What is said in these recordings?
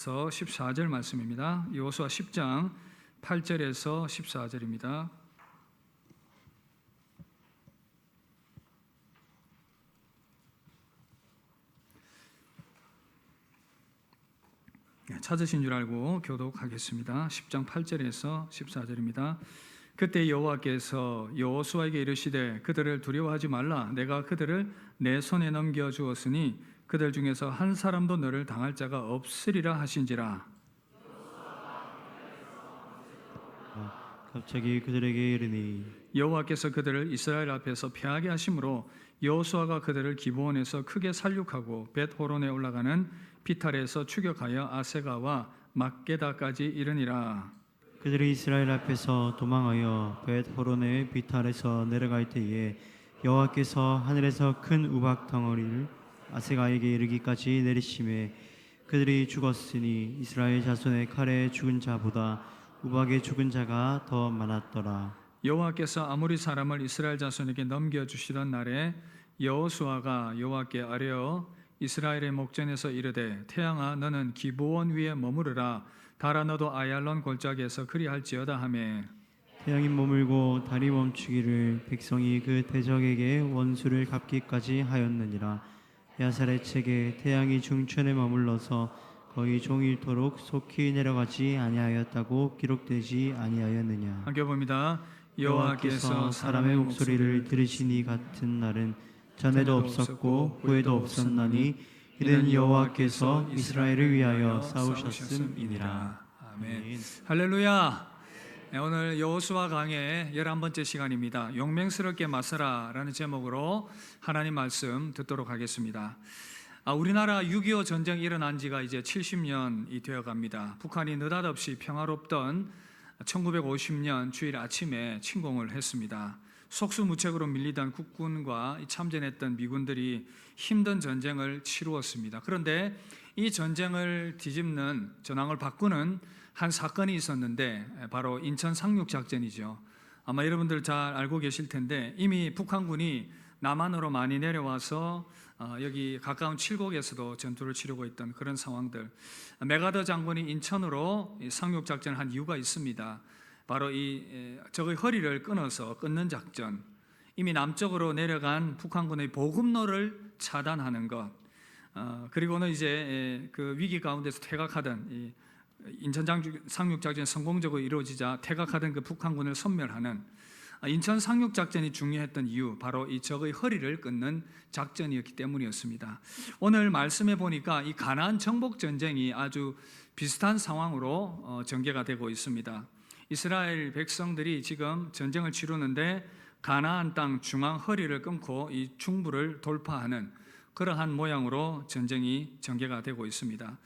14절 말씀입니다. 여호수아 10장 8절에서 14절입니다. 찾으신 줄 알고 교독하겠습니다. 10장 8절에서 14절입니다. 그때 여호와께서 여호수아에게 이르시되 그들을 두려워하지 말라. 내가 그들을 내 손에 넘겨 주었으니 그들 중에서 한 사람도 너를 당할 자가 없으리라 하신지라. 갑자기 그들에게 이르니 여호와께서 그들을 이스라엘 앞에서 패하게 하심으로 여호수아가 그들을 기브온에서 크게 살육하고 벳호론에 올라가는 비탈에서 추격하여 아세가와 막게다까지 이르니라. 그들이 이스라엘 앞에서 도망하여 벳호론의 비탈에서 내려갈 때에 여호와께서 하늘에서 큰 우박 덩어리를 아세가에게 이르기까지 내리심에 그들이 죽었으니 이스라엘 자손의 칼에 죽은 자보다 우박에 죽은 자가 더 많았더라. 여호와께서 아모리 사람을 이스라엘 자손에게 넘겨주시던 날에 여호수아가 여호와께 아뢰어 이스라엘의 목전에서 이르되 태양아 너는 기브온 위에 머무르라. 달아 너도 아얄론 골짜기에서 그리할지어다 하매 태양이 머물고 달이 멈추기를 백성이 그 대적에게 원수를 갚기까지 하였느니라. 야살의 책에 태양이 중천에 머물러서 거의 종일토록 속히 내려가지 아니하였다고 기록되지 아니하였느냐. 함께 봅니다. 여호와께서 사람의 목소리를 들으시니 같은 날은 전에도 없었고 후에도 없었나니 이는 여호와께서 이스라엘을 위하여 싸우셨음이니라. 아멘. 할렐루야. 오늘 여호수아 강의 11번째 시간입니다. 용맹스럽게 맞서라 라는 제목으로 하나님 말씀 듣도록 하겠습니다. 우리나라 6.25 전쟁이 일어난 지가 이제 70년이 되어 갑니다. 북한이 느닷없이 평화롭던 1950년 주일 아침에 침공을 했습니다. 속수무책으로 밀리던 국군과 참전했던 미군들이 힘든 전쟁을 치루었습니다. 그런데 이 전쟁을 뒤집는 전황을 바꾸는 한 사건이 있었는데 바로 인천 상륙작전이죠. 아마 여러분들 잘 알고 계실 텐데 이미 북한군이 남한으로 많이 내려와서 여기 가까운 칠곡에서도 전투를 치르고 있던 그런 상황들. 메가더 장군이 인천으로 상륙작전을 한 이유가 있습니다. 바로 이 적의 허리를 끊는 작전. 이미 남쪽으로 내려간 북한군의 보급로를 차단하는 것. 그리고는 이제 그 위기 가운데서 퇴각하던 인천 상륙작전이 성공적으로 이루어지자 퇴각하던 그 북한군을 섬멸하는 인천 상륙작전이 중요했던 이유, 바로 이 적의 허리를 끊는 작전이었기 때문이었습니다. 오늘 말씀해 보니까 이 가나안 정복전쟁이 아주 비슷한 상황으로 전개가 되고 있습니다. 이스라엘 백성들이 지금 전쟁을 치르는데 가나안 땅 중앙 허리를 끊고 이 중부를 돌파하는 그러한 모양으로 전쟁이 전개가 되고 있습니다.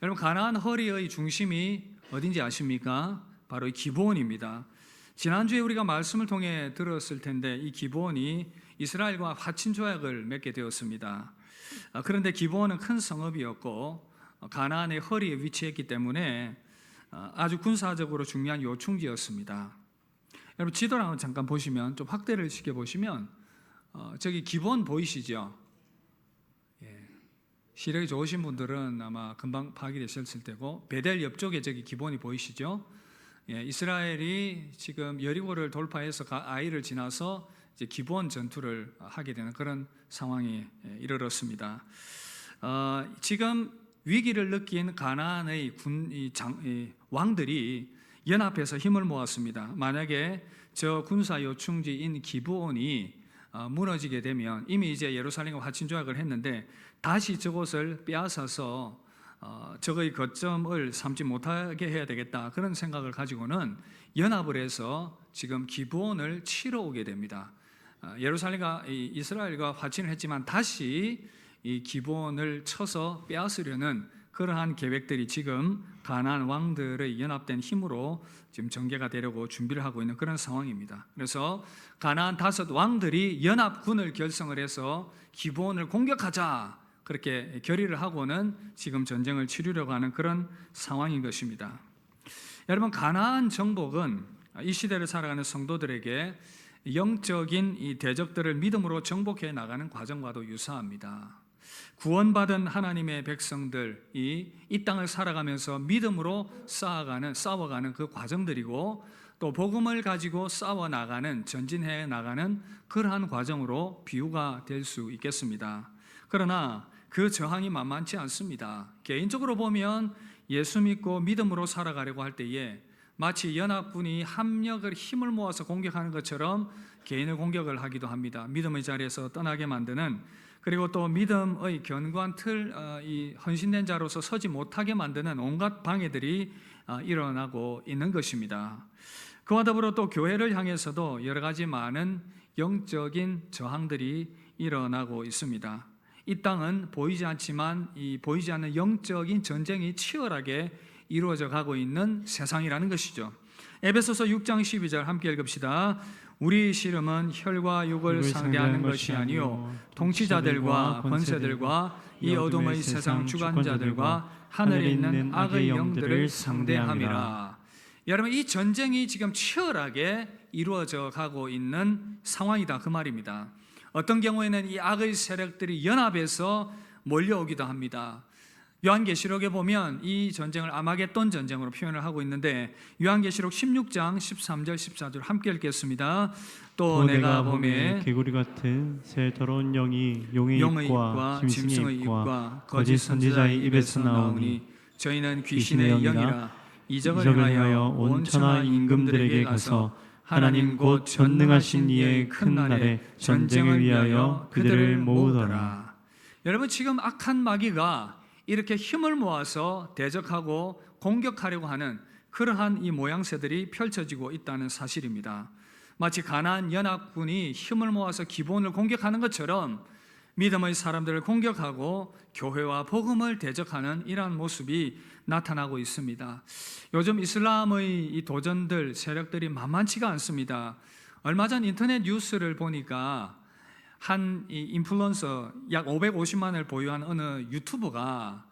여러분, 가나안 허리의 중심이 어딘지 아십니까? 바로 이 기브온입니다. 지난주에 우리가 말씀을 통해 들었을 텐데 이 기브온이 이스라엘과 화친 조약을 맺게 되었습니다. 그런데 기브온은 큰 성읍이었고 가나안의 허리에 위치했기 때문에 아주 군사적으로 중요한 요충지였습니다. 여러분, 지도를 한번 잠깐 보시면, 좀 확대를 시켜보시면 저기 기브온 보이시죠? 시력이 좋으신 분들은 아마 금방 파악이 되셨을 테고, 베델 옆쪽에 저기 기브온이 보이시죠? 이스라엘이 지금 여리고를 돌파해서 아이를 지나서 이제 기브온 전투를 하게 되는 그런 상황이 이르렀습니다. 지금 위기를 느낀 가나안의 왕들이 연합해서 힘을 모았습니다. 만약에 저 군사 요충지인 기브온이 무너지게 되면, 이미 이제 예루살렘과 화친 조약을 했는데 다시 저곳을 빼앗아서 적의 거점을 삼지 못하게 해야 되겠다, 그런 생각을 가지고는 연합을 해서 지금 기브온을 치러 오게 됩니다. 예루살렘과 이스라엘과 화친을 했지만 다시 이 기브온을 쳐서 빼앗으려는 그러한 계획들이 지금 가나안 왕들의 연합된 힘으로 지금 전개가 되려고 준비를 하고 있는 그런 상황입니다. 그래서 가나안 5 왕들이 연합군을 결성을 해서 기브온을 공격하자, 그렇게 결의를 하고는 지금 전쟁을 치르려고 하는 그런 상황인 것입니다. 여러분, 가나안 정복은 이 시대를 살아가는 성도들에게 영적인 이 대적들을 믿음으로 정복해 나가는 과정과도 유사합니다. 구원받은 하나님의 백성들이 이 땅을 살아가면서 믿음으로 싸워가는 그 과정들이고, 또 복음을 가지고 싸워나가는, 전진해 나가는 그러한 과정으로 비유가 될 수 있겠습니다. 그러나 그 저항이 만만치 않습니다. 개인적으로 보면 예수 믿고 믿음으로 살아가려고 할 때에 마치 연합군이 합력을 힘을 모아서 공격하는 것처럼 개인을 공격을 하기도 합니다. 믿음의 자리에서 떠나게 만드는, 그리고 또 믿음의 견고한 틀, 이 헌신된 자로서 서지 못하게 만드는 온갖 방해들이 일어나고 있는 것입니다. 그와 더불어 또 교회를 향해서도 여러 가지 많은 영적인 저항들이 일어나고 있습니다. 이 땅은 보이지 않지만 이 보이지 않는 영적인 전쟁이 치열하게 이루어져 가고 있는 세상이라는 것이죠. 에베소서 6장 12절 함께 읽읍시다. 우리 씨름은 혈과 육을 상대하는 것이 아니요 통치자들과 권세들과 이 어둠의 세상 주관자들과 하늘에 있는 악의 영들을 상대함이라. 여러분, 이 전쟁이 지금 치열하게 이루어져 가고 있는 상황이다 그 말입니다. 어떤 경우에는 이 악의 세력들이 연합해서 몰려오기도 합니다. 요한계시록에 보면 이 전쟁을 아마겟돈 전쟁으로 표현을 하고 있는데, 요한계시록 16장 13절 14절 함께 읽겠습니다. 또 내가 보매 개구리 같은 새 더러운 영이 용의 입과 짐승의 입과 거짓 선지자의 입에서 나오니 저희는 귀신의 영이라 이적을 행하여 온 천하 임금들에게 가서 하나님 곧 전능하신 이의 큰 날에 전쟁을 위하여 그들을 모으더라. 여러분, 지금 악한 마귀가 이렇게 힘을 모아서 대적하고 공격하려고 하는 그러한 이 모양새들이 펼쳐지고 있다는 사실입니다. 마치 가나안 연합군이 힘을 모아서 기본을 공격하는 것처럼 믿음의 사람들을 공격하고 교회와 복음을 대적하는 이러한 모습이 나타나고 있습니다. 요즘 이슬람의 이 도전들, 세력들이 만만치가 않습니다. 얼마 전 인터넷 뉴스를 보니까 한 인플루언서 약 550만을 보유한 어느 유튜버가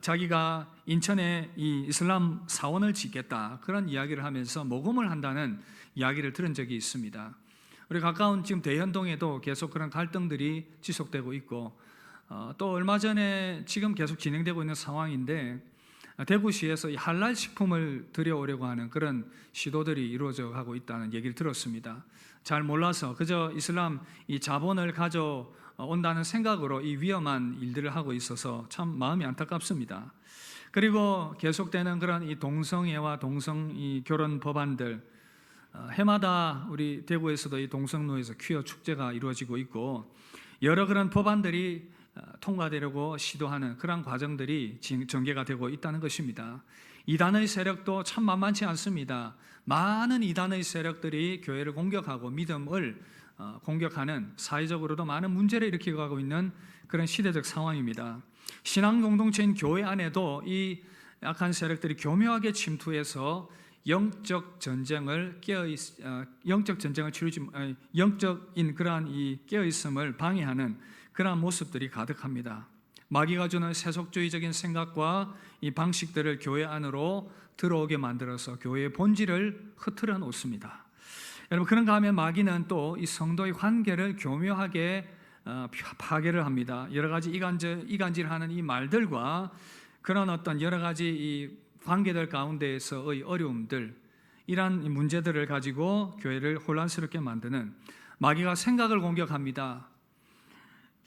자기가 인천에 이 이슬람 사원을 짓겠다 그런 이야기를 하면서 모금을 한다는 이야기를 들은 적이 있습니다. 우리 가까운 지금 대현동에도 계속 그런 갈등들이 지속되고 있고, 또 얼마 전에 지금 계속 진행되고 있는 상황인데, 대구시에서 이 할랄 식품을 들여오려고 하는 그런 시도들이 이루어져 가고 있다는 얘기를 들었습니다. 잘 몰라서 그저 이슬람 이 자본을 가져온다는 생각으로 이 위험한 일들을 하고 있어서 참 마음이 안타깝습니다. 그리고 계속되는 그런 이 동성애와 동성 이 결혼 법안들, 해마다 우리 대구에서도 이 동성로에서 퀴어 축제가 이루어지고 있고, 여러 그런 법안들이 통과되려고 시도하는 그런 과정들이 전개가 되고 있다는 것입니다. 이단의 세력도 참 만만치 않습니다. 많은 이단의 세력들이 교회를 공격하고 믿음을 공격하는, 사회적으로도 많은 문제를 일으키고 가고 있는 그런 시대적 상황입니다. 신앙 공동체인 교회 안에도 이 악한 세력들이 교묘하게 침투해서 영적 전쟁을 영적인 그러한 이 깨어 있음을 방해하는 그러한 모습들이 가득합니다. 마귀가 주는 세속주의적인 생각과 이 방식들을 교회 안으로 들어오게 만들어서 교회의 본질을 흐트러 놓습니다. 여러분, 그런가 하면 마귀는 또 이 성도의 관계를 교묘하게 파괴를 합니다. 여러 가지 이간질하는 이 말들과 그런 어떤 여러 가지 이 관계들 가운데에서의 어려움들, 이러한 문제들을 가지고 교회를 혼란스럽게 만드는, 마귀가 생각을 공격합니다.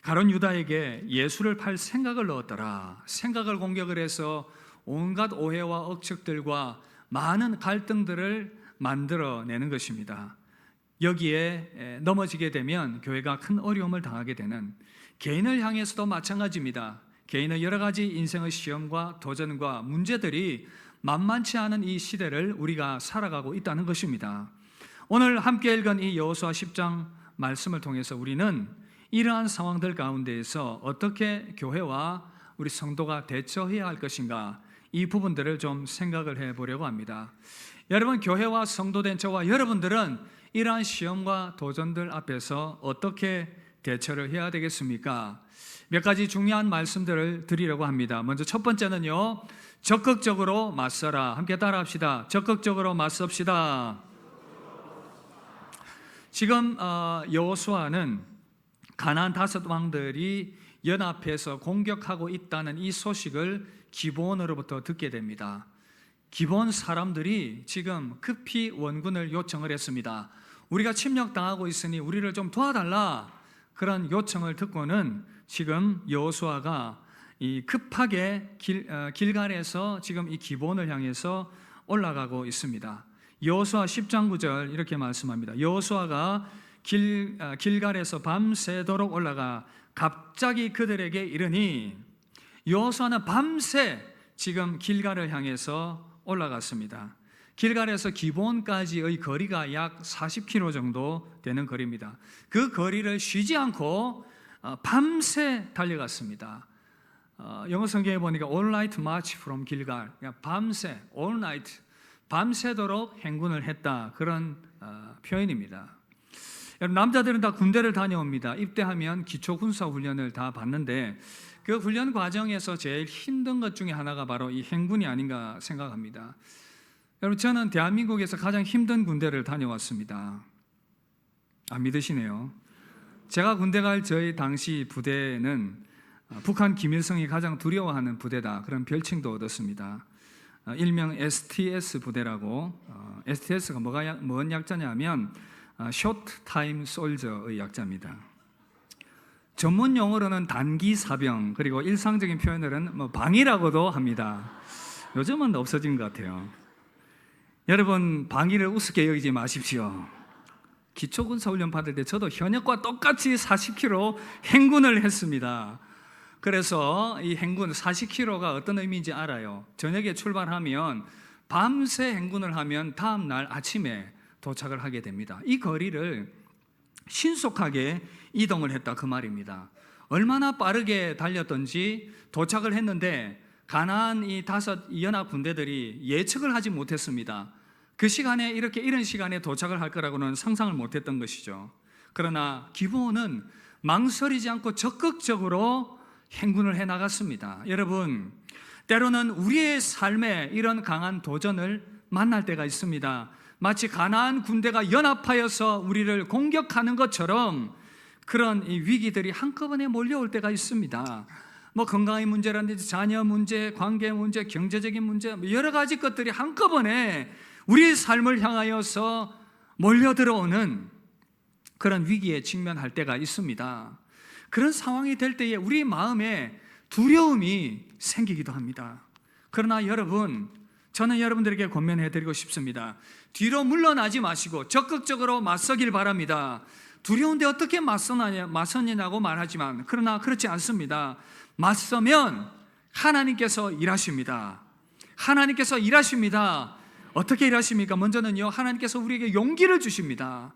가룟 유다에게 예수를 팔 생각을 넣었더라. 생각을 공격을 해서 온갖 오해와 억측들과 많은 갈등들을 만들어내는 것입니다. 여기에 넘어지게 되면 교회가 큰 어려움을 당하게 되는, 개인을 향해서도 마찬가지입니다. 개인의 여러 가지 인생의 시험과 도전과 문제들이 만만치 않은 이 시대를 우리가 살아가고 있다는 것입니다. 오늘 함께 읽은 이 여호수아 10장 말씀을 통해서 우리는 이러한 상황들 가운데에서 어떻게 교회와 우리 성도가 대처해야 할 것인가, 이 부분들을 좀 생각을 해보려고 합니다. 여러분, 교회와 성도된 저와 여러분들은 이러한 시험과 도전들 앞에서 어떻게 대처를 해야 되겠습니까? 몇 가지 중요한 말씀들을 드리려고 합니다. 먼저 첫 번째는요, 적극적으로 맞서라. 함께 따라합시다. 적극적으로 맞섭시다. 지금 여호수아는 가나안 5 왕들이 연합해서 공격하고 있다는 이 소식을 기브온으로부터 듣게 됩니다. 기브온 사람들이 지금 급히 원군을 요청을 했습니다. 우리가 침략당하고 있으니 우리를 좀 도와달라, 그런 요청을 듣고는 지금 여호수아가 이 급하게 길갈에서 지금 이 기브온을 향해서 올라가고 있습니다. 여호수아 10장 9절 이렇게 말씀합니다. 여호수아가 길갈에서 밤새도록 올라가 갑자기 그들에게 이르니, 여호수아는 밤새 지금 길갈을 향해서 올라갔습니다. 길갈에서 기브온까지의 거리가 약 40km 정도 되는 거리입니다. 그 거리를 쉬지 않고 밤새 달려갔습니다. 영어 성경에 보니까 all night march from 길갈, 그러니까 밤새, all night, 밤새도록 행군을 했다, 그런 표현입니다. 여러분, 남자들은 다 군대를 다녀옵니다. 입대하면 기초군사훈련을 다 받는데 그 훈련 과정에서 제일 힘든 것 중에 하나가 바로 이 행군이 아닌가 생각합니다. 여러분, 저는 대한민국에서 가장 힘든 군대를 다녀왔습니다. 안 믿으시네요. 제가 군대 갈 저희 당시 부대는 북한 김일성이 가장 두려워하는 부대다, 그런 별칭도 얻었습니다. 일명 STS 부대라고. STS가 뭔 약자냐면 Short Time Soldier의 약자입니다. 전문 용어로는 단기 사병, 그리고 일상적인 표현으로는 방위라고도 합니다. 요즘은 없어진 것 같아요. 여러분, 방위를 우습게 여기지 마십시오. 기초군사훈련 받을 때 저도 현역과 똑같이 40km 행군을 했습니다. 그래서 이 행군 40km가 어떤 의미인지 알아요. 저녁에 출발하면 밤새 행군을 하면 다음 날 아침에 도착을 하게 됩니다. 이 거리를 신속하게 이동을 했다, 그 말입니다. 얼마나 빠르게 달렸던지 도착을 했는데 가나안 이 5 연합 군대들이 예측을 하지 못했습니다. 그 시간에 이런 시간에 도착을 할 거라고는 상상을 못했던 것이죠. 그러나 기브온은 망설이지 않고 적극적으로 행군을 해 나갔습니다. 여러분, 때로는 우리의 삶에 이런 강한 도전을 만날 때가 있습니다. 마치 가나안 군대가 연합하여서 우리를 공격하는 것처럼 그런 이 위기들이 한꺼번에 몰려올 때가 있습니다. 건강의 문제라든지 자녀 문제, 관계 문제, 경제적인 문제, 여러 가지 것들이 한꺼번에 우리의 삶을 향하여서 몰려들어오는 그런 위기에 직면할 때가 있습니다. 그런 상황이 될 때에 우리 마음에 두려움이 생기기도 합니다. 그러나 여러분, 저는 여러분들에게 권면해드리고 싶습니다. 뒤로 물러나지 마시고 적극적으로 맞서길 바랍니다. 두려운데 어떻게 맞서냐고 말하지만, 그러나 그렇지 않습니다. 맞서면 하나님께서 일하십니다. 하나님께서 일하십니다. 어떻게 일하십니까? 먼저는요, 하나님께서 우리에게 용기를 주십니다.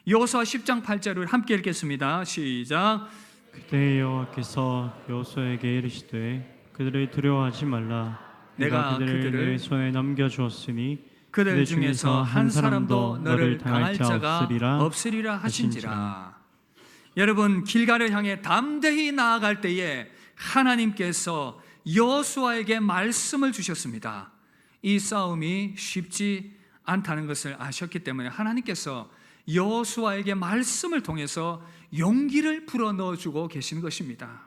여호수아 10장 8절을 함께 읽겠습니다. 시작. 그때 여호와께서 여호수아에게 이르시되 그들을 두려워하지 말라. 내가 그들을 내 손에 넘겨주었으니 그들 중에서 한 사람도 너를 당할 자가 없으리라 하신지라. 여러분, 길갈을 향해 담대히 나아갈 때에 하나님께서 여호수아에게 말씀을 주셨습니다. 이 싸움이 쉽지 않다는 것을 아셨기 때문에 하나님께서 여호수아에게 말씀을 통해서 용기를 불어넣어주고 계시는 것입니다.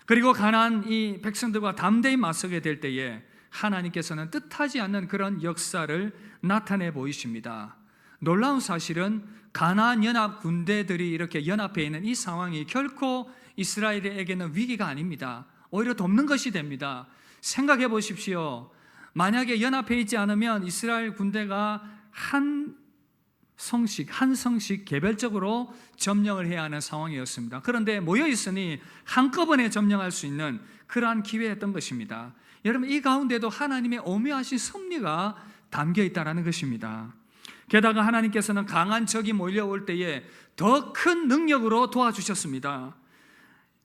그리고 가나안 이 백성들과 담대히 맞서게 될 때에 하나님께서는 뜻하지 않는 그런 역사를 나타내 보이십니다. 놀라운 사실은 가나안 연합 군대들이 이렇게 연합해 있는 이 상황이 결코 이스라엘에게는 위기가 아닙니다. 오히려 돕는 것이 됩니다. 생각해 보십시오. 만약에 연합해 있지 않으면 이스라엘 군대가 한 성씩 개별적으로 점령을 해야 하는 상황이었습니다. 그런데 모여 있으니 한꺼번에 점령할 수 있는 그러한 기회였던 것입니다. 여러분, 이 가운데도 하나님의 오묘하신 섭리가 담겨 있다는 것입니다. 게다가 하나님께서는 강한 적이 몰려올 때에 더 큰 능력으로 도와주셨습니다.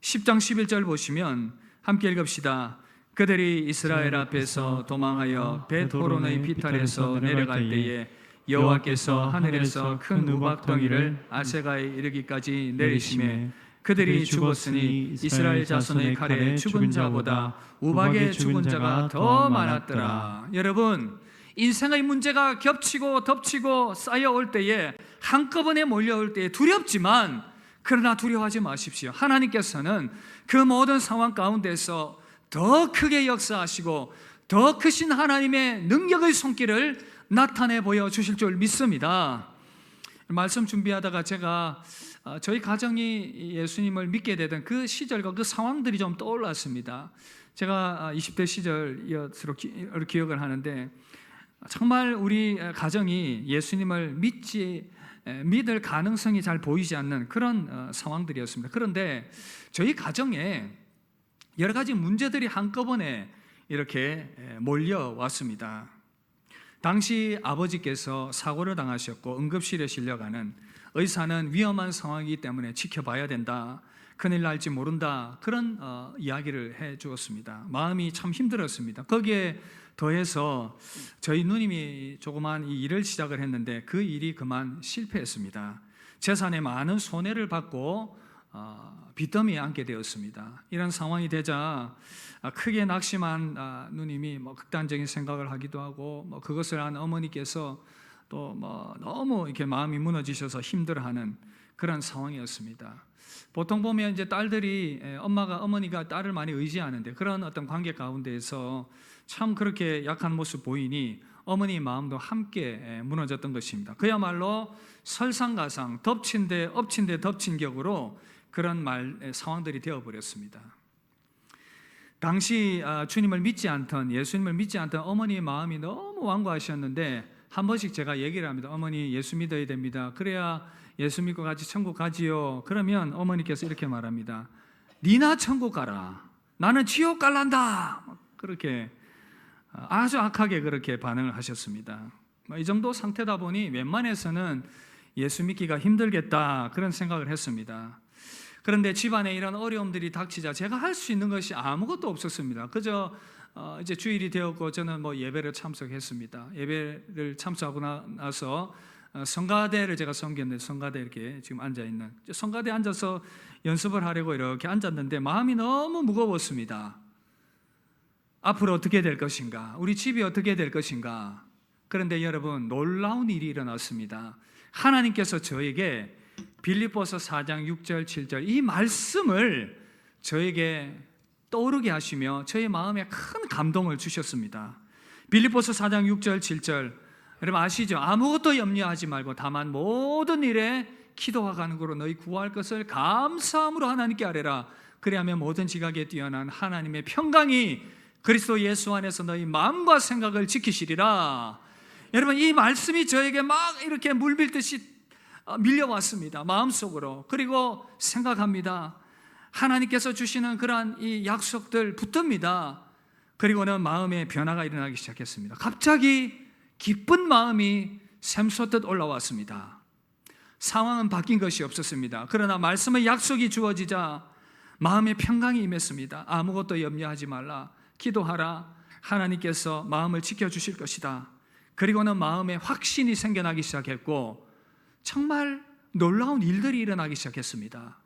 10장 11절 보시면 함께 읽읍시다. 그들이 이스라엘 앞에서 도망하여 벳호론의 비탈에서 내려갈 때에 여호와께서 하늘에서 큰 우박덩이를 아세가에 이르기까지 내리시매 그들이 죽었으니 이스라엘 자손의 칼에 죽은 자보다 우박에 죽은 자가 더 많았더라. 여러분, 인생의 문제가 겹치고 덮치고 쌓여올 때에 한꺼번에 몰려올 때에 두렵지만 그러나 두려워하지 마십시오. 하나님께서는 그 모든 상황 가운데서 더 크게 역사하시고 더 크신 하나님의 능력의 손길을 나타내 보여주실 줄 믿습니다. 말씀 준비하다가 제가 저희 가정이 예수님을 믿게 되던 그 시절과 그 상황들이 좀 떠올랐습니다. 제가 20대 시절이었으로 기억을 하는데, 정말 우리 가정이 예수님을 믿을 가능성이 잘 보이지 않는 그런 상황들이었습니다. 그런데 저희 가정에 여러 가지 문제들이 한꺼번에 이렇게 몰려왔습니다. 당시 아버지께서 사고를 당하셨고 응급실에 실려가는, 의사는 위험한 상황이기 때문에 지켜봐야 된다, 큰일 날지 모른다, 그런 이야기를 해 주었습니다. 마음이 참 힘들었습니다. 거기에 더해서 저희 누님이 조그만 이 일을 시작을 했는데 그 일이 그만 실패했습니다. 재산에 많은 손해를 받고 빚더미에 앉게 되었습니다. 이런 상황이 되자 크게 낙심한 누님이 극단적인 생각을 하기도 하고, 그것을 안 어머니께서 또 너무 이렇게 마음이 무너지셔서 힘들어하는 그런 상황이었습니다. 보통 보면 이제 딸들이 어머니가 딸을 많이 의지하는데, 그런 어떤 관계 가운데에서 참 그렇게 약한 모습 보이니 어머니 마음도 함께 무너졌던 것입니다. 그야말로 설상가상, 덮친 데 엎친 데 덮친 격으로 그런 상황들이 되어버렸습니다. 당시 주님을 믿지 않던, 예수님을 믿지 않던 어머니의 마음이 너무 완고하셨는데, 한 번씩 제가 얘기를 합니다. 어머니, 예수 믿어야 됩니다. 그래야 예수 믿고 같이 천국 가지요. 그러면 어머니께서 이렇게 말합니다. 니나 천국 가라, 나는 지옥 갈란다. 그렇게 아주 악하게 그렇게 반응을 하셨습니다. 이 정도 상태다 보니 웬만해서는 예수 믿기가 힘들겠다, 그런 생각을 했습니다. 그런데 집안에 이런 어려움들이 닥치자 제가 할 수 있는 것이 아무것도 없었습니다. 그저 이제 주일이 되었고 저는 예배를 참석했습니다. 예배를 참석하고 나서 성가대를 제가 섬겼는데, 성가대 이렇게 지금 앉아 있는 성가대에 앉아서 연습을 하려고 이렇게 앉았는데 마음이 너무 무거웠습니다. 앞으로 어떻게 될 것인가, 우리 집이 어떻게 될 것인가. 그런데 여러분, 놀라운 일이 일어났습니다. 하나님께서 저에게 빌립보서 4장 6절 7절 이 말씀을 저에게 떠오르게 하시며 저의 마음에 큰 감동을 주셨습니다. 빌립보서 4장 6절 7절 여러분 아시죠? 아무것도 염려하지 말고 다만 모든 일에 기도와 간구로 너희 구할 것을 감사함으로 하나님께 아뢰라. 그리하면 모든 지각에 뛰어난 하나님의 평강이 그리스도 예수 안에서 너희 마음과 생각을 지키시리라. 여러분, 이 말씀이 저에게 막 이렇게 물밀듯이 밀려왔습니다. 마음속으로. 그리고 생각합니다. 하나님께서 주시는 그러한 이 약속들 붙듭니다. 그리고는 마음의 변화가 일어나기 시작했습니다. 갑자기 기쁜 마음이 샘솟듯 올라왔습니다. 상황은 바뀐 것이 없었습니다. 그러나 말씀의 약속이 주어지자 마음의 평강이 임했습니다. 아무것도 염려하지 말라, 기도하라, 하나님께서 마음을 지켜주실 것이다. 그리고는 마음에 확신이 생겨나기 시작했고 정말 놀라운 일들이 일어나기 시작했습니다.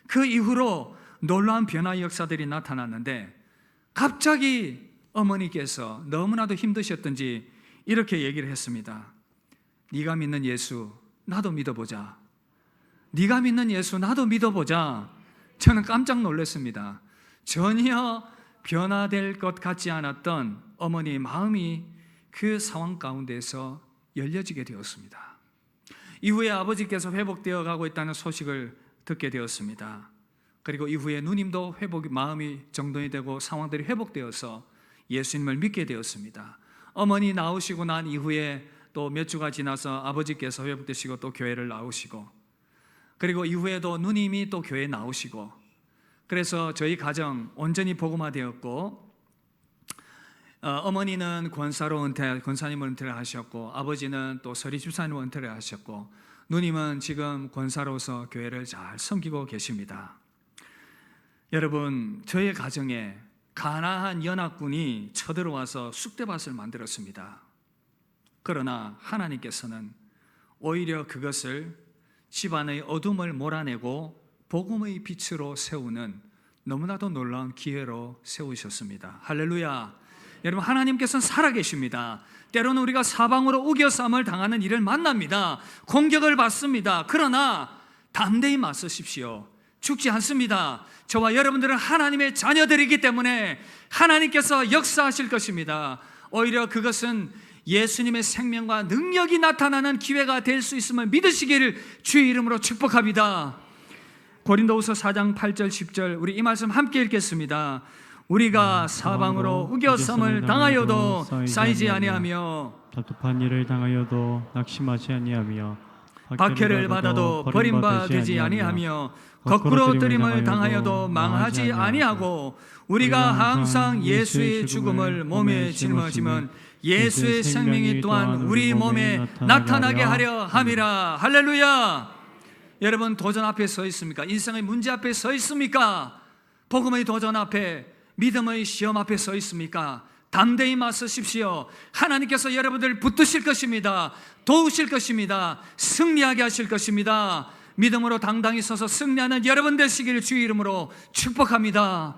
그 이후로 놀라운 변화의 역사들이 나타났는데, 갑자기 어머니께서 너무나도 힘드셨던지 이렇게 얘기를 했습니다. 네가 믿는 예수 나도 믿어보자. 네가 믿는 예수 나도 믿어보자. 저는 깜짝 놀랐습니다. 전혀 변화될 것 같지 않았던 어머니의 마음이 그 상황 가운데서 열려지게 되었습니다. 이후에 아버지께서 회복되어 가고 있다는 소식을 듣게 되었습니다. 그리고 이후에 누님도 마음이 정돈이 되고 상황들이 회복되어서 예수님을 믿게 되었습니다. 어머니 나오시고 난 이후에 또 몇 주가 지나서 아버지께서 회복되시고 또 교회를 나오시고, 그리고 이후에도 누님이 또 교회에 나오시고, 그래서 저희 가정 온전히 복음화되었고, 어머니는 권사님을 은퇴를 하셨고, 아버지는 또 서리 집사님을 은퇴를 하셨고, 누님은 지금 권사로서 교회를 잘 섬기고 계십니다. 여러분, 저희 가정에 가나안 연합군이 쳐들어와서 쑥대밭을 만들었습니다. 그러나 하나님께서는 오히려 그것을 집안의 어둠을 몰아내고 복음의 빛으로 세우는 너무나도 놀라운 기회로 세우셨습니다. 할렐루야. 여러분, 하나님께서는 살아계십니다. 때로는 우리가 사방으로 우겨쌈을 당하는 일을 만납니다. 공격을 받습니다. 그러나 담대히 맞서십시오. 죽지 않습니다. 저와 여러분들은 하나님의 자녀들이기 때문에 하나님께서 역사하실 것입니다. 오히려 그것은 예수님의 생명과 능력이 나타나는 기회가 될 수 있음을 믿으시기를 주의 이름으로 축복합니다. 고린도후서 4장 8절 10절 우리 이 말씀 함께 읽겠습니다. 우리가 사방으로 우겨섬을 당하여도 쌓이지 아니하며 답답한 일을 당하여도 낙심하지 아니하며 박해를 받아도 버림받지 아니하며 거꾸로 뜨림을 당하여도 망하지 아니하고 우리가 항상 예수의 죽음을 몸에 짊어지면 예수의 생명이 또한 우리 몸에 나타나게 하려 함이라. 할렐루야. 여러분 도전 앞에 서 있습니까? 인생의 문제 앞에 서 있습니까? 복음의 도전 앞에, 믿음의 시험 앞에 서 있습니까? 담대히 맞서십시오. 하나님께서 여러분들 붙드실 것입니다. 도우실 것입니다. 승리하게 하실 것입니다. 믿음으로 당당히 서서 승리하는 여러분 되시기를 주의 이름으로 축복합니다.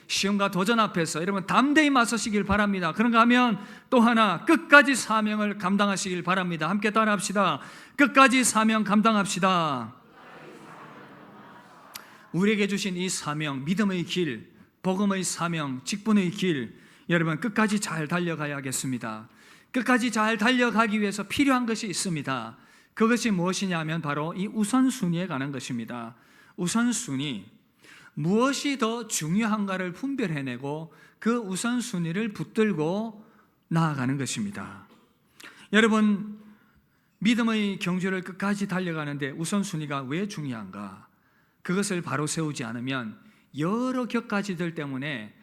시험과 도전 앞에서 여러분 담대히 맞서시길 바랍니다. 그런가 하면 또 하나, 끝까지 사명을 감당하시길 바랍니다. 함께 따라합시다. 끝까지 사명 감당합시다. 우리에게 주신 이 사명, 믿음의 길, 복음의 사명, 직분의 길, 여러분 끝까지 잘 달려가야겠습니다. 끝까지 잘 달려가기 위해서 필요한 것이 있습니다. 그것이 무엇이냐 하면 바로 이 우선순위에 관한 것입니다. 우선순위, 무엇이 더 중요한가를 분별해내고 그 우선순위를 붙들고 나아가는 것입니다. 여러분, 믿음의 경주를 끝까지 달려가는데 우선순위가 왜 중요한가? 그것을 바로 세우지 않으면 여러 격가지들 때문에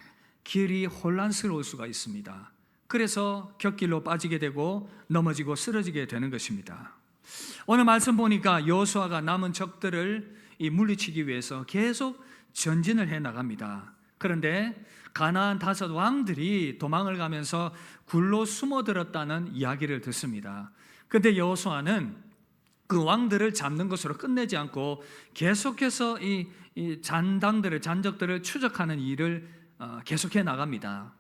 길이 혼란스러울 수가 있습니다. 그래서 곁길로 빠지게 되고 넘어지고 쓰러지게 되는 것입니다. 오늘 말씀 보니까 여호수아가 남은 적들을 물리치기 위해서 계속 전진을 해 나갑니다. 그런데 가나안 5 왕들이 도망을 가면서 굴로 숨어들었다는 이야기를 듣습니다. 그런데 여호수아는 그 왕들을 잡는 것으로 끝내지 않고 계속해서 이 잔적들을 추적하는 일을 계속해 나갑니다.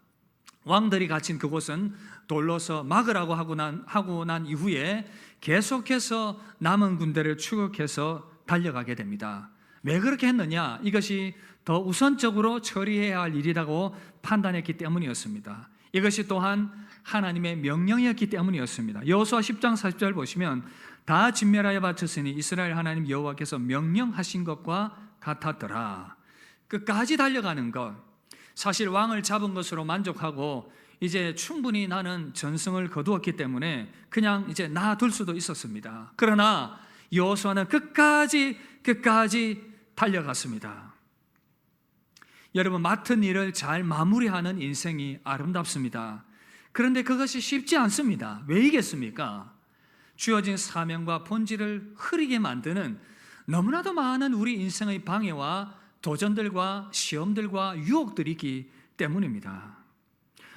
왕들이 갇힌 그곳은 돌로서 막으라고 하고 난 이후에 계속해서 남은 군대를 추격해서 달려가게 됩니다. 왜 그렇게 했느냐? 이것이 더 우선적으로 처리해야 할 일이라고 판단했기 때문이었습니다. 이것이 또한 하나님의 명령이었기 때문이었습니다. 여호수아 10장 40절 보시면 다 진멸하여 바쳤으니 이스라엘 하나님 여호와께서 명령하신 것과 같았더라. 끝까지 달려가는 것, 사실 왕을 잡은 것으로 만족하고 이제 충분히 나는 전승을 거두었기 때문에 그냥 이제 놔둘 수도 있었습니다. 그러나 여호수아는 끝까지 달려갔습니다. 여러분, 맡은 일을 잘 마무리하는 인생이 아름답습니다. 그런데 그것이 쉽지 않습니다. 왜이겠습니까? 주어진 사명과 본질을 흐리게 만드는 너무나도 많은 우리 인생의 방해와 도전들과 시험들과 유혹들이 있기 때문입니다.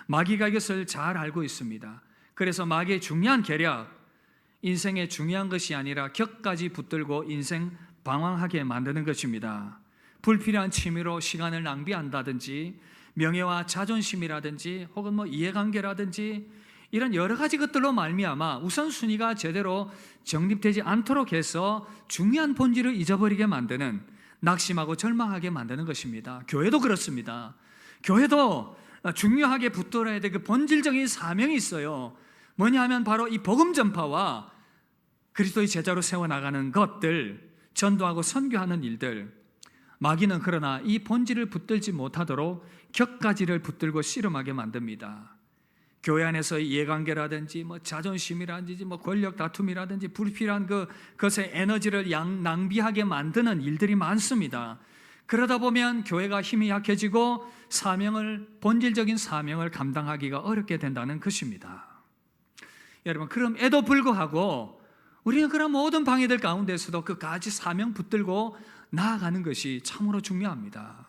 마귀가 이것을 잘 알고 있습니다. 그래서 마귀의 중요한 계략, 인생에 중요한 것이 아니라 격까지 붙들고 인생 방황하게 만드는 것입니다. 불필요한 취미로 시간을 낭비한다든지, 명예와 자존심이라든지, 혹은 이해관계라든지, 이런 여러 가지 것들로 말미암아 우선순위가 제대로 정립되지 않도록 해서 중요한 본질을 잊어버리게 만드는, 낙심하고 절망하게 만드는 것입니다. 교회도 그렇습니다. 교회도 중요하게 붙들어야 될 그 본질적인 사명이 있어요. 뭐냐 하면 바로 이 복음 전파와 그리스도의 제자로 세워나가는 것들, 전도하고 선교하는 일들. 마귀는 그러나 이 본질을 붙들지 못하도록 격가지를 붙들고 씨름하게 만듭니다. 교회 안에서의 이해관계라든지 자존심이라든지 권력 다툼이라든지 불필요한 그것의 에너지를 낭비하게 만드는 일들이 많습니다. 그러다 보면 교회가 힘이 약해지고 본질적인 사명을 감당하기가 어렵게 된다는 것입니다. 여러분, 그럼에도 불구하고 우리는 그런 모든 방해들 가운데서도 끝까지 사명 붙들고 나아가는 것이 참으로 중요합니다.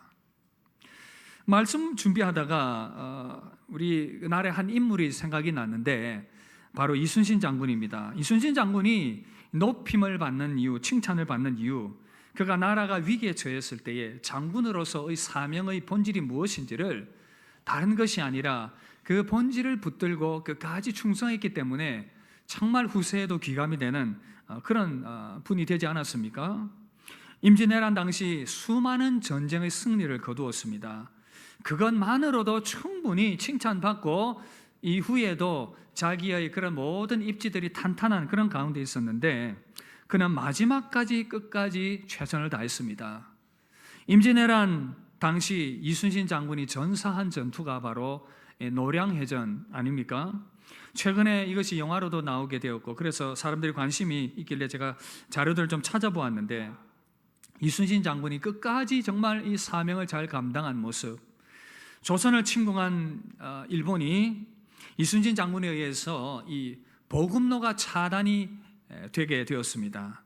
말씀 준비하다가 우리나라의 한 인물이 생각이 났는데 바로 이순신 장군입니다. 이순신 장군이 높임을 받는 이유, 칭찬을 받는 이유, 그가 나라가 위기에 처했을 때에 장군으로서의 사명의 본질이 무엇인지를 다른 것이 아니라 그 본질을 붙들고 끝까지 충성했기 때문에 정말 후세에도 귀감이 되는 그런 분이 되지 않았습니까? 임진왜란 당시 수많은 전쟁의 승리를 거두었습니다. 그것만으로도 충분히 칭찬받고 이후에도 자기의 그런 모든 입지들이 탄탄한 그런 가운데 있었는데 그는 마지막까지 끝까지 최선을 다했습니다. 임진왜란 당시 이순신 장군이 전사한 전투가 바로 노량해전 아닙니까? 최근에 이것이 영화로도 나오게 되었고 그래서 사람들이 관심이 있길래 제가 자료들을 좀 찾아보았는데 이순신 장군이 끝까지 정말 이 사명을 잘 감당한 모습, 조선을 침공한 일본이 이순신 장군에 의해서 이 보급로가 차단이 되게 되었습니다.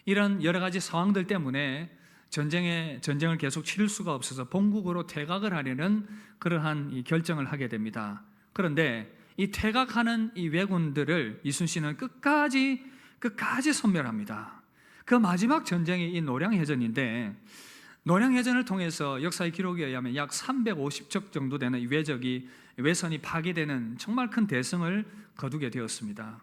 이런 여러 가지 상황들 때문에 전쟁을 계속 치를 수가 없어서 본국으로 퇴각을 하려는 그러한 이 결정을 하게 됩니다. 그런데 이 퇴각하는 이 왜군들을 이순신은 끝까지 섬멸합니다. 그 마지막 전쟁이 이 노량해전인데 노량해전을 통해서 역사의 기록에 의하면 약 350척 정도 되는 이 외선이 파괴되는 정말 큰 대승을 거두게 되었습니다.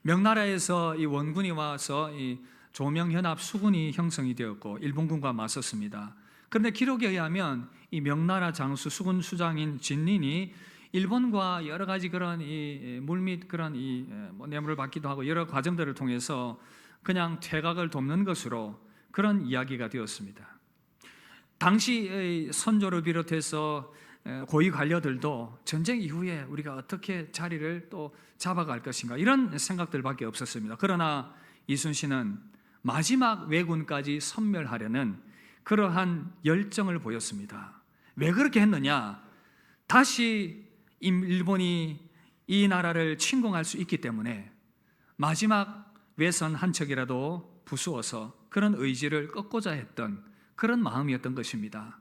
명나라에서 이 원군이 와서 이 조명연합 수군이 형성이 되었고 일본군과 맞섰습니다. 그런데 기록에 의하면 이 명나라 장수 수군 수장인 진린이 일본과 여러 가지 그런 이 물밑 그런 이 뇌물을 받기도 하고 여러 과정들을 통해서 그냥 퇴각을 돕는 것으로 그런 이야기가 되었습니다. 당시의 선조를 비롯해서 고위 관료들도 전쟁 이후에 우리가 어떻게 자리를 또 잡아갈 것인가 이런 생각들밖에 없었습니다. 그러나 이순신은 마지막 왜군까지 섬멸하려는 그러한 열정을 보였습니다. 왜 그렇게 했느냐? 다시 일본이 이 나라를 침공할 수 있기 때문에 마지막 외선 한 척이라도 부수어서 그런 의지를 꺾고자 했던 그런 마음이었던 것입니다.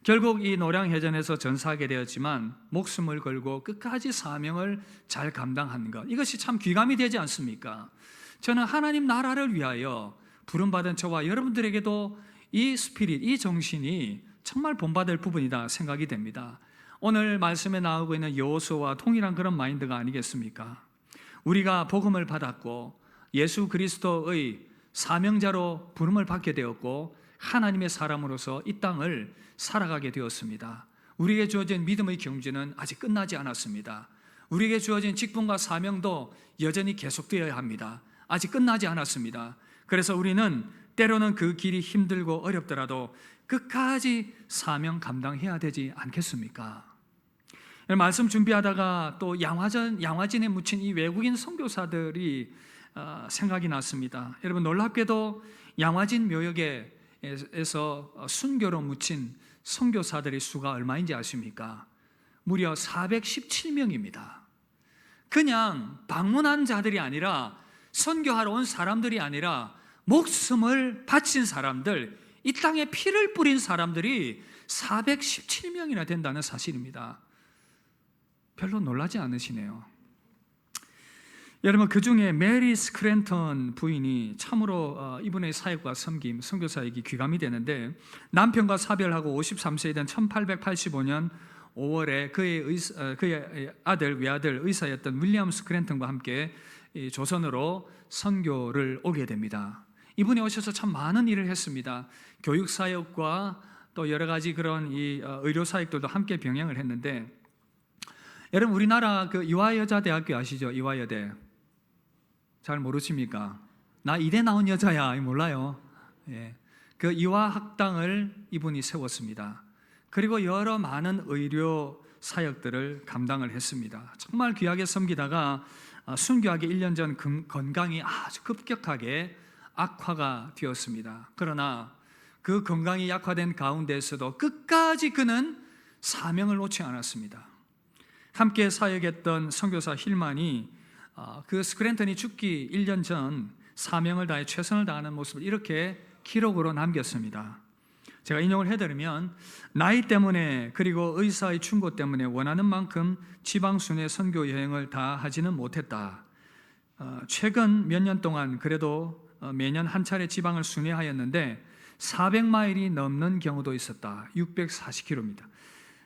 결국 이 노량해전에서 전사하게 되었지만 목숨을 걸고 끝까지 사명을 잘 감당한 것, 이것이 참 귀감이 되지 않습니까? 저는 하나님 나라를 위하여 부름받은 저와 여러분들에게도 이 스피릿, 이 정신이 정말 본받을 부분이다 생각이 됩니다. 오늘 말씀에 나오고 있는 여호수아와 동일한 그런 마인드가 아니겠습니까? 우리가 복음을 받았고 예수 그리스도의 사명자로 부름을 받게 되었고 하나님의 사람으로서 이 땅을 살아가게 되었습니다. 우리에게 주어진 믿음의 경주는 아직 끝나지 않았습니다. 우리에게 주어진 직분과 사명도 여전히 계속되어야 합니다. 아직 끝나지 않았습니다. 그래서 우리는 때로는 그 길이 힘들고 어렵더라도 끝까지 사명 감당해야 되지 않겠습니까? 말씀 준비하다가 또 양화진에 묻힌 이 외국인 선교사들이 생각이 났습니다. 여러분 놀랍게도 양화진 묘역에서 순교로 묻힌 선교사들의 수가 얼마인지 아십니까? 무려 417명입니다. 그냥 방문한 자들이 아니라 선교하러 온 사람들이 아니라 목숨을 바친 사람들, 이 땅에 피를 뿌린 사람들이 417명이나 된다는 사실입니다. 별로 놀라지 않으시네요. 여러분, 그 중에 메리 스크랜턴 부인이 참으로 이분의 사역과 섬김, 선교사역이 귀감이 되는데 남편과 사별하고 53세에 된 1885년 5월에 그의 아들, 외아들 의사였던 윌리엄 스크랜턴과 함께 조선으로 선교를 오게 됩니다. 이분이 오셔서 참 많은 일을 했습니다. 교육사역과 또 여러 가지 그런 이 의료사역들도 함께 병행을 했는데 여러분 우리나라 그 이화여자대학교 아시죠? 이화여대 잘 모르십니까? 나 이대 나온 여자야 몰라요. 예. 그 이화학당을 이분이 세웠습니다. 그리고 여러 많은 의료 사역들을 감당을 했습니다. 정말 귀하게 섬기다가 순교하기 1년 전 건강이 아주 급격하게 악화가 되었습니다. 그러나 그 건강이 약화된 가운데에서도 끝까지 그는 사명을 놓지 않았습니다. 함께 사역했던 선교사 힐만이 그 스크랜턴이 죽기 1년 전 사명을 다해 최선을 다하는 모습을 이렇게 기록으로 남겼습니다. 제가 인용을 해드리면 나이 때문에 그리고 의사의 충고 때문에 원하는 만큼 지방 순회 선교 여행을 다 하지는 못했다. 최근 몇 년 동안 그래도 매년 한 차례 지방을 순회하였는데 400마일이 넘는 경우도 있었다. 640km입니다.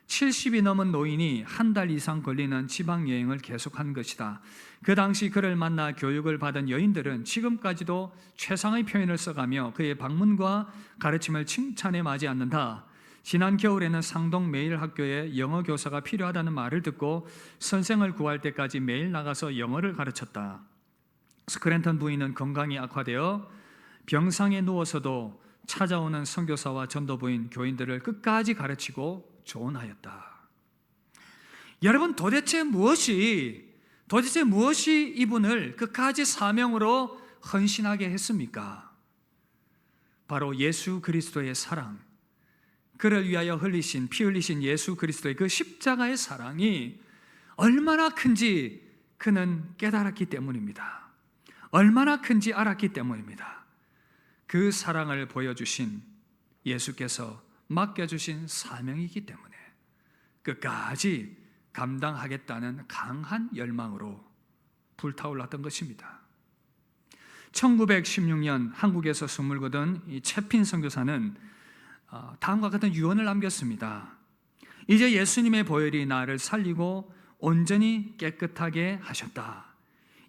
70이 넘은 노인이 한 달 이상 걸리는 지방여행을 계속한 것이다. 그 당시 그를 만나 교육을 받은 여인들은 지금까지도 최상의 표현을 써가며 그의 방문과 가르침을 칭찬에 마지 않는다. 지난 겨울에는 상동 매일 학교에 영어 교사가 필요하다는 말을 듣고 선생을 구할 때까지 매일 나가서 영어를 가르쳤다. 스크랜턴 부인은 건강이 악화되어 병상에 누워서도 찾아오는 선교사와 전도부인 교인들을 끝까지 가르치고 조언하였다. 여러분, 도대체 무엇이 이분을 끝까지 사명으로 헌신하게 했습니까? 바로 예수 그리스도의 사랑, 그를 위하여 피 흘리신 예수 그리스도의 그 십자가의 사랑이 얼마나 큰지 그는 깨달았기 때문입니다. 얼마나 큰지 알았기 때문입니다. 그 사랑을 보여주신 예수께서 맡겨주신 사명이기 때문에 끝까지 감당하겠다는 강한 열망으로 불타올랐던 것입니다. 1916년 한국에서 숨을 거둔 이 채핀 선교사는 다음과 같은 유언을 남겼습니다. 이제 예수님의 보혈이 나를 살리고 온전히 깨끗하게 하셨다.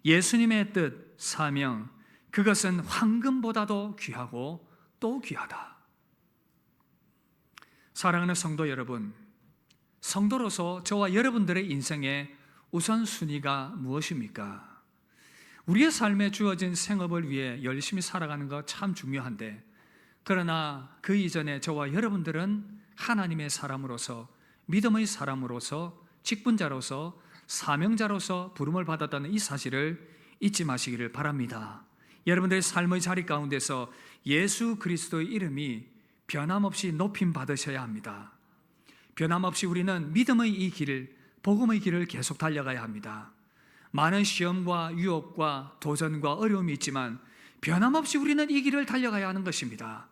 예수님의 뜻, 사명, 그것은 황금보다도 귀하고 또 귀하다. 사랑하는 성도 여러분, 성도로서 저와 여러분들의 인생의 우선순위가 무엇입니까? 우리의 삶에 주어진 생업을 위해 열심히 살아가는 것 참 중요한데, 그러나 그 이전에 저와 여러분들은 하나님의 사람으로서, 믿음의 사람으로서, 직분자로서, 사명자로서 부름을 받았다는 이 사실을 잊지 마시기를 바랍니다. 여러분들의 삶의 자리 가운데서 예수 그리스도의 이름이 변함없이 높임 받으셔야 합니다. 변함없이 우리는 믿음의 이 길을, 복음의 길을 계속 달려가야 합니다. 많은 시험과 유혹과 도전과 어려움이 있지만 변함없이 우리는 이 길을 달려가야 하는 것입니다.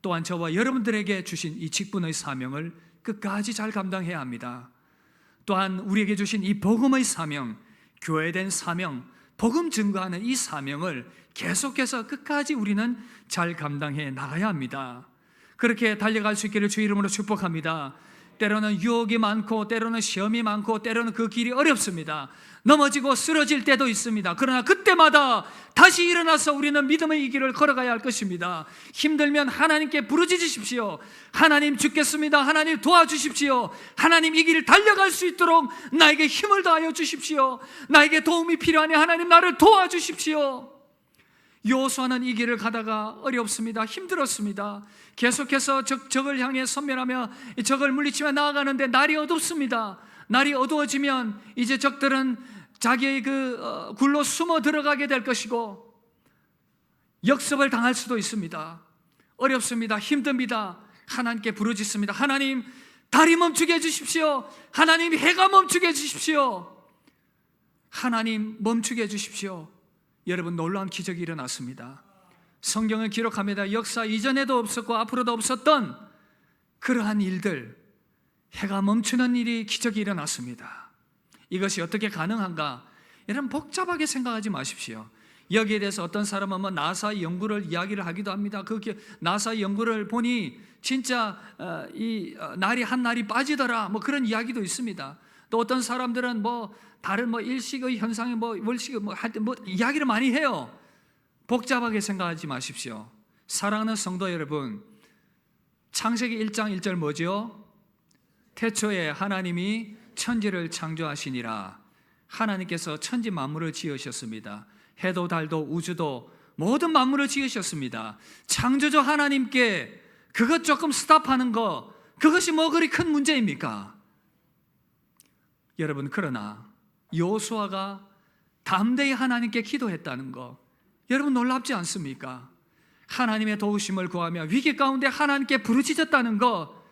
또한 저와 여러분들에게 주신 이 직분의 사명을 끝까지 잘 감당해야 합니다. 또한 우리에게 주신 이 복음의 사명, 교회된 사명, 복음 증거하는 이 사명을 계속해서 끝까지 우리는 잘 감당해 나가야 합니다. 그렇게 달려갈 수 있기를 주 이름으로 축복합니다. 때로는 유혹이 많고, 때로는 시험이 많고, 때로는 그 길이 어렵습니다. 넘어지고 쓰러질 때도 있습니다. 그러나 그때마다 다시 일어나서 우리는 믿음의 이 길을 걸어가야 할 것입니다. 힘들면 하나님께 부르짖으십시오. 하나님 죽겠습니다. 하나님 도와주십시오. 하나님 이 길을 달려갈 수 있도록 나에게 힘을 더하여 주십시오. 나에게 도움이 필요하니 하나님 나를 도와주십시오. 여호수아는 이 길을 가다가 어렵습니다. 힘들었습니다. 계속해서 적을 향해 선멸하며 적을 물리치며 나아가는데 날이 어둡습니다. 날이 어두워지면 이제 적들은 자기의 그 굴로 숨어 들어가게 될 것이고 역습을 당할 수도 있습니다. 어렵습니다. 힘듭니다. 하나님께 부르짖습니다. 하나님, 달이 멈추게 해주십시오. 하나님, 해가 멈추게 해주십시오. 하나님, 멈추게 해주십시오. 여러분, 놀라운 기적이 일어났습니다. 성경을 기록합니다. 역사 이전에도 없었고 앞으로도 없었던 그러한 일들, 해가 멈추는 일이, 기적이 일어났습니다. 이것이 어떻게 가능한가? 여러분, 복잡하게 생각하지 마십시오. 여기에 대해서 어떤 사람은 나사 연구를 이야기를 하기도 합니다. 그 나사 연구를 보니 진짜 날이 한 날이 빠지더라, 그런 이야기도 있습니다. 또 어떤 사람들은 다른 일식의 현상이 월식의 할 때 이야기를 많이 해요. 복잡하게 생각하지 마십시오. 사랑하는 성도 여러분, 창세기 1장 1절 뭐죠? 태초에 하나님이 천지를 창조하시니라. 하나님께서 천지 만물을 지으셨습니다. 해도 달도 우주도 모든 만물을 지으셨습니다. 창조주 하나님께 그것 조금 스탑하는 거, 그것이 그리 큰 문제입니까? 여러분, 그러나 여호수아가 담대히 하나님께 기도했다는 거, 여러분 놀랍지 않습니까? 하나님의 도우심을 구하며 위기 가운데 하나님께 부르짖었다는 거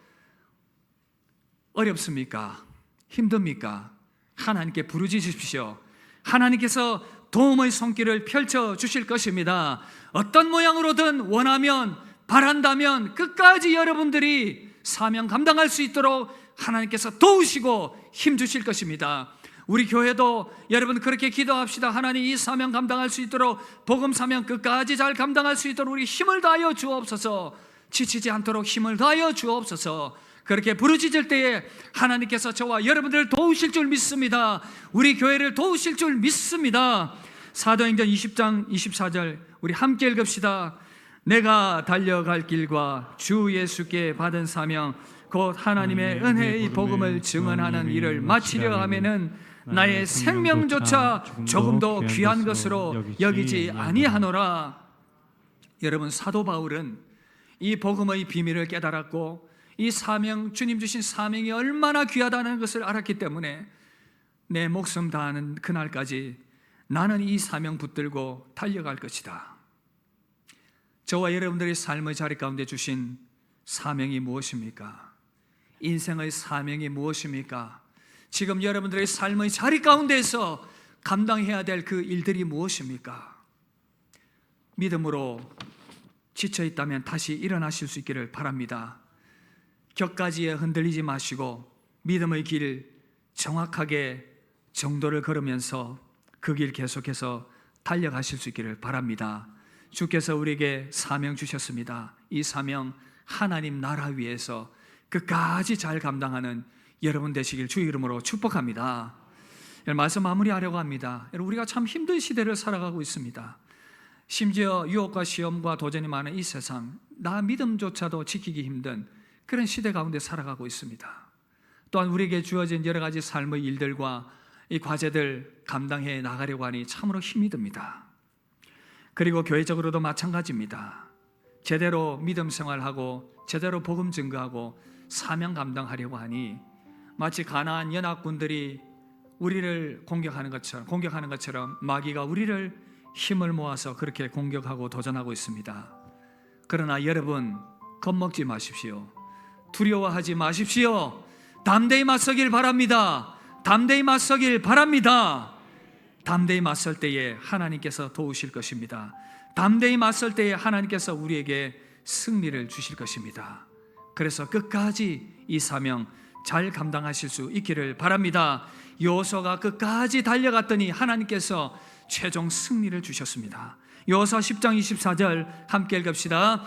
어렵습니까? 힘듭니까? 하나님께 부르짖으십시오. 하나님께서 도움의 손길을 펼쳐 주실 것입니다. 어떤 모양으로든 원하면, 바란다면 끝까지 여러분들이 사명 감당할 수 있도록 하나님께서 도우시고 힘 주실 것입니다. 우리 교회도 여러분 그렇게 기도합시다. 하나님, 이 사명 감당할 수 있도록, 복음 사명 끝까지 잘 감당할 수 있도록 우리 힘을 다하여 주옵소서. 지치지 않도록 힘을 다하여 주옵소서. 그렇게 부르짖을 때에 하나님께서 저와 여러분들을 도우실 줄 믿습니다. 우리 교회를 도우실 줄 믿습니다. 사도행전 20장 24절 우리 함께 읽읍시다. 내가 달려갈 길과 주 예수께 받은 사명 곧 하나님의 은혜의 복음을 증언하는 일을 마치려 하면은 나의 생명조차 조금도 귀한 것으로 여기지 아니하노라. 여러분, 사도 바울은 이 복음의 비밀을 깨달았고 이 사명, 주님 주신 사명이 얼마나 귀하다는 것을 알았기 때문에 내 목숨 다하는 그날까지 나는 이 사명 붙들고 달려갈 것이다. 저와 여러분들의 삶의 자리 가운데 주신 사명이 무엇입니까? 인생의 사명이 무엇입니까? 지금 여러분들의 삶의 자리 가운데에서 감당해야 될 그 일들이 무엇입니까? 믿음으로 지쳐 있다면 다시 일어나실 수 있기를 바랍니다. 격가지에 흔들리지 마시고 믿음의 길 정확하게 정도를 걸으면서 그 길 계속해서 달려가실 수 있기를 바랍니다. 주께서 우리에게 사명 주셨습니다. 이 사명 하나님 나라 위에서 끝까지 잘 감당하는 여러분 되시길 주 이름으로 축복합니다. 말씀 마무리하려고 합니다. 우리가 참 힘든 시대를 살아가고 있습니다. 심지어 유혹과 시험과 도전이 많은 이 세상, 나 믿음조차도 지키기 힘든 그런 시대 가운데 살아가고 있습니다. 또한 우리에게 주어진 여러 가지 삶의 일들과 이 과제들 감당해 나가려고 하니 참으로 힘이 듭니다. 그리고 교회적으로도 마찬가지입니다. 제대로 믿음 생활하고 제대로 복음 증거하고 사명 감당하려고 하니 마치 가나안 연합군들이 우리를 공격하는 것처럼 마귀가 우리를 힘을 모아서 그렇게 공격하고 도전하고 있습니다. 그러나 여러분, 겁먹지 마십시오. 두려워하지 마십시오. 담대히 맞서길 바랍니다. 담대히 맞서길 바랍니다. 담대히 맞설 때에 하나님께서 도우실 것입니다. 담대히 맞설 때에 하나님께서 우리에게 승리를 주실 것입니다. 그래서 끝까지 이 사명 잘 감당하실 수 있기를 바랍니다. 여호수아가 끝까지 달려갔더니 하나님께서 최종 승리를 주셨습니다. 여호수아 10장 24절 함께 읽읍시다.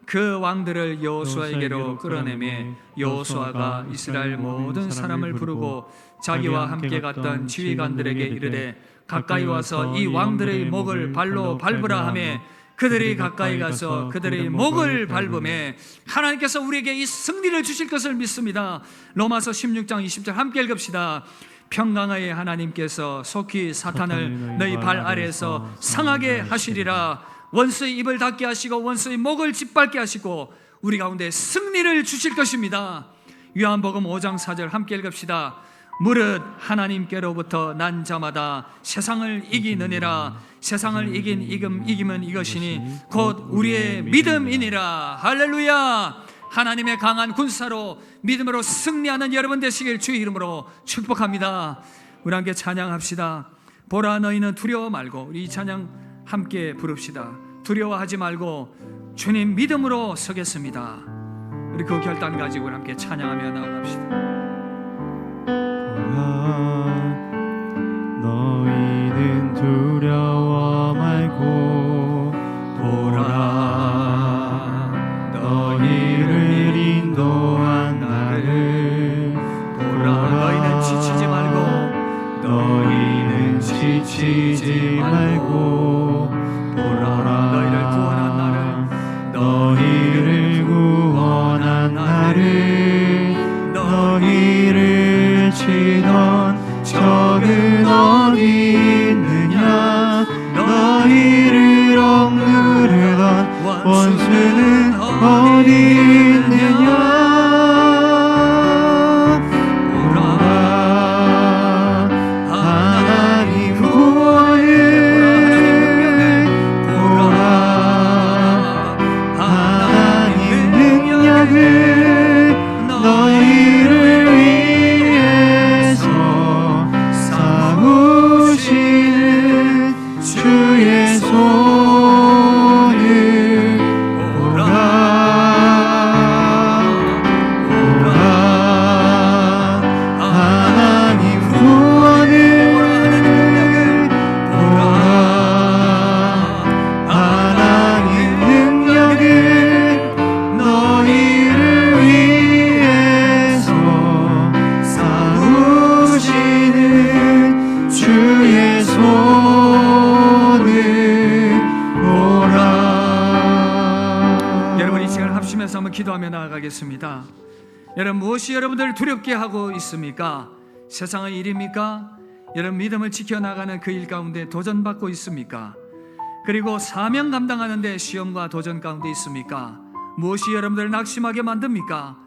그 왕들을 여호수아에게로 끌어내매 여호수아가 이스라엘 모든 사람을 부르고 자기와 함께 갔던 지휘관들에게 이르되 가까이 와서 이 왕들의 목을 발로 밟으라 하매 그들이 가까이 가서 그들의 목을 밟음에 하나님께서 우리에게 이 승리를 주실 것을 믿습니다. 로마서 16장 20절 함께 읽읍시다. 평강의 하나님께서 속히 사탄을 너희 발 아래에서 상하게 하시리라. 원수의 입을 닫게 하시고 원수의 목을 짓밟게 하시고 우리 가운데 승리를 주실 것입니다. 요한복음 5장 4절 함께 읽읍시다. 무릇 하나님께로부터 난 자마다 세상을 이기느니라. 세상을 이긴 이김은 이것이니 곧 우리의 믿음이니라. 할렐루야. 하나님의 강한 군사로 믿음으로 승리하는 여러분 되시길 주의 이름으로 축복합니다. 우리 함께 찬양합시다. 보라 너희는 두려워 말고. 우리 이 찬양 함께 부릅시다. 두려워하지 말고 주님 믿음으로 서겠습니다. 우리 그 결단 가지고 함께 찬양하며 나아갑시다. 너희는 두려워 말고 보라 너희를 인도한 나를 보라 너희는 지치지 말고 너희는 지치지 말고 보라 너희를 구원한 나를 너희를 구원한 나를 너희를 치던 적은 어디 있느냐 너희를 억누르던 원수는 어디 있느냐 보라 하나님 구원을 보라 손을 보라. 여러분, 이 시간 합심해서 한번 기도하며 나아가겠습니다. 여러분, 무엇이 여러분들을 두렵게 하고 있습니까? 세상의 일입니까? 여러분, 믿음을 지켜나가는 그 일 가운데 도전받고 있습니까? 그리고 사명 감당하는데 시험과 도전 가운데 있습니까? 무엇이 여러분들을 낙심하게 만듭니까?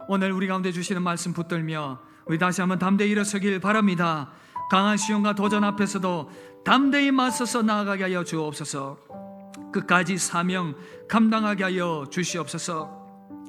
오늘 우리 가운데 주시는 말씀 붙들며 우리 다시 한번 담대히 일어서길 바랍니다. 강한 시험과 도전 앞에서도 담대히 맞서서 나아가게 하여 주옵소서. 끝까지 사명 감당하게 하여 주시옵소서.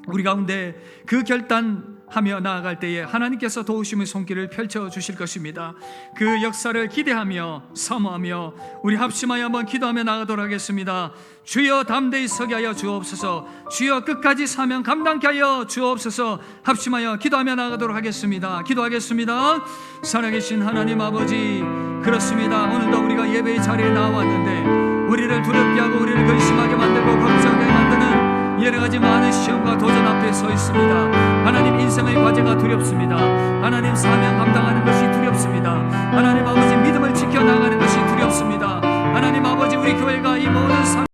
우리 가운데 그 결단하며 나아갈 때에 하나님께서 도우심의 손길을 펼쳐 주실 것입니다. 그 역사를 기대하며 사모하며 우리 합심하여 한번 기도하며 나아가도록 하겠습니다. 주여 담대히 서게 하여 주옵소서. 주여 끝까지 사명 감당케 하여 주옵소서. 합심하여 기도하며 나아가도록 하겠습니다. 기도하겠습니다. 살아계신 하나님 아버지, 그렇습니다. 오늘도 우리가 예배의 자리에 나왔는데 우리를 두렵게 하고 우리를 근심하게 만들고 걱정하게 만드는 여러 가지 많은 시험과 도전 앞에 서 있습니다. 하나님, 인생의 과제가 두렵습니다. 하나님, 사명 감당하는 것이 두렵습니다. 하나님 아버지, 믿음을 지켜나가는 것이 두렵습니다. 하나님 아버지, 우리 교회가 이 모든